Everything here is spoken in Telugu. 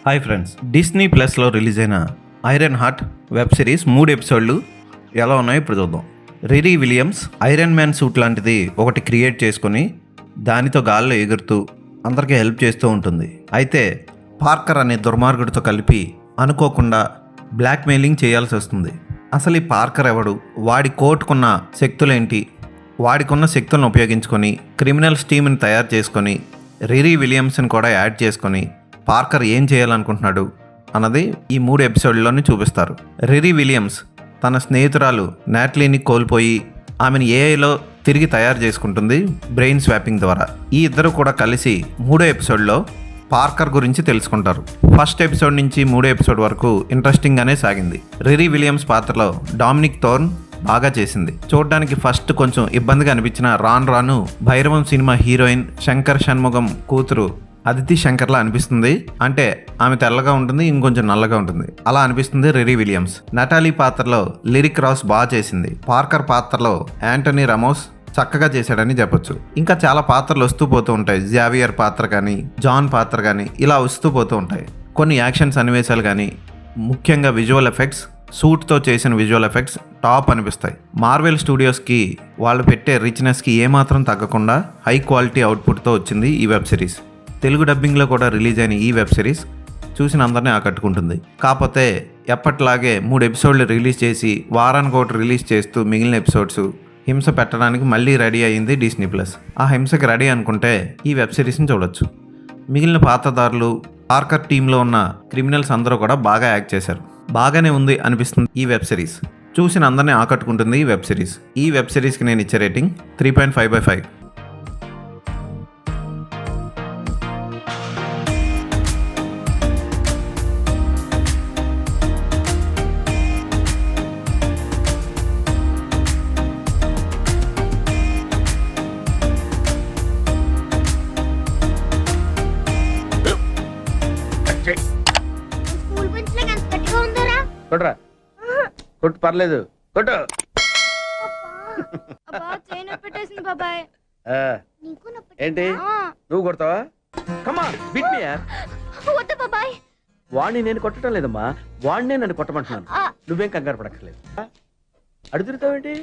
హాయ్ ఫ్రెండ్స్, డిస్నీ ప్లస్లో రిలీజ్ అయిన ఐరన్ హార్ట్ వెబ్ సిరీస్ 3 ఎపిసోడ్లు ఎలా ఉన్నాయో ఇప్పుడు చూద్దాం. రిరీ విలియమ్స్ ఐరన్ మ్యాన్ సూట్ లాంటిది ఒకటి క్రియేట్ చేసుకొని దానితో గాల్లో ఎగురుతూ అందరికీ హెల్ప్ చేస్తూ ఉంటుంది. అయితే పార్కర్ అనే దుర్మార్గుడితో కలిపి అనుకోకుండా బ్లాక్మెయిలింగ్ చేయాల్సి వస్తుంది. అసలు ఈ పార్కర్ ఎవడు, వాడి కోర్టుకున్న శక్తులేంటి, వాడికున్న శక్తులను ఉపయోగించుకొని క్రిమినల్స్ టీమ్ని తయారు చేసుకొని రిరీ విలియమ్స్ని కూడా యాడ్ చేసుకొని పార్కర్ ఏం చేయాలనుకుంటున్నాడు అన్నది ఈ 3 ఎపిసోడ్లోనే చూపిస్తారు. రిరీ విలియమ్స్ తన స్నేహితురాలు నాట్లీని కోల్పోయి ఆమెను ఏఐలో తిరిగి తయారు చేసుకుంటుంది బ్రెయిన్ స్వాపింగ్ ద్వారా. ఈ ఇద్దరు కూడా కలిసి 3వ ఎపిసోడ్లో పార్కర్ గురించి తెలుసుకుంటారు. ఫస్ట్ ఎపిసోడ్ నుంచి 3వ ఎపిసోడ్ వరకు ఇంట్రెస్టింగ్గానే సాగింది. రిరీ విలియమ్స్ పాత్రలో డామినిక్ థోర్న్ బాగా చేసింది. చూడడానికి ఫస్ట్ కొంచెం ఇబ్బందిగా అనిపించిన రాను భైరవం సినిమా హీరోయిన్ శంకర్ షణ్ముగం కూతురు అదితి శంకర్లా అనిపిస్తుంది. అంటే ఆమె తెల్లగా ఉంటుంది, ఇంకొంచెం నల్లగా ఉంటుంది, అలా అనిపిస్తుంది రిరీ విలియమ్స్. నటాలీ పాత్రలో లిరిక్ రాస్ బాగా చేసింది. పార్కర్ పాత్రలో యాంటనీ రమోస్ చక్కగా చేశాడని చెప్పొచ్చు. ఇంకా చాలా పాత్రలు వస్తూ పోతూ ఉంటాయి. జావియర్ పాత్ర కానీ, జాన్ పాత్ర కానీ ఇలా వస్తూ పోతూ ఉంటాయి. కొన్ని యాక్షన్ సన్నివేశాలు కానీ, ముఖ్యంగా విజువల్ ఎఫెక్ట్స్, సూట్తో చేసిన విజువల్ ఎఫెక్ట్స్ టాప్ అనిపిస్తాయి. మార్వెల్ స్టూడియోస్కి వాళ్ళు పెట్టే రిచ్నెస్కి ఏమాత్రం తగ్గకుండా హై క్వాలిటీ అవుట్పుట్తో వచ్చింది ఈ వెబ్ సిరీస్. తెలుగు డబ్బింగ్లో కూడా రిలీజ్ అయిన ఈ వెబ్ సిరీస్ చూసిన అందరినీ ఆకట్టుకుంటుంది. కాకపోతే ఎప్పట్లాగే 3 ఎపిసోడ్లు రిలీజ్ చేసి వారానికి ఒకటి రిలీజ్ చేస్తూ మిగిలిన ఎపిసోడ్స్ హింస పెట్టడానికి మళ్ళీ రెడీ అయ్యింది డిస్నీ ప్లస్. ఆ హింసకి రెడీ అనుకుంటే ఈ వెబ్ సిరీస్ని చూడొచ్చు. మిగిలిన పాత్రదారులు, పార్కర్ టీంలో ఉన్న క్రిమినల్స్ అందరూ కూడా బాగా యాక్ట్ చేశారు. బాగానే ఉంది అనిపిస్తుంది ఈ వెబ్ సిరీస్. చూసిన అందరినీ ఆకట్టుకుంటుంది ఈ వెబ్ సిరీస్. ఈ వెబ్ సిరీస్కి నేను ఇచ్చే రేటింగ్ 3.5/5. స్కూల్ బెంచ్ లో ఎంత గట్టిగా ఉందరా? కొట్రా, కొట్టు, పర్లేదు, కొట్టు. అబ్బా చైన్ పెట్టేసింది బాబాయ్. ఆ, నీకు నొప్పి ఏంటి నువ్వు కొడతావా? కమా బిట్ మీ యార్. వద్దు బాబాయ్. వాణ్ణి నేను కొట్టడం లేదమ్మా, వాణ్ణే నన్ను కొట్టమంటున్నాను. నువ్వేం కంగారు పడక్కర్లేదు. అడుగుతావేంటి?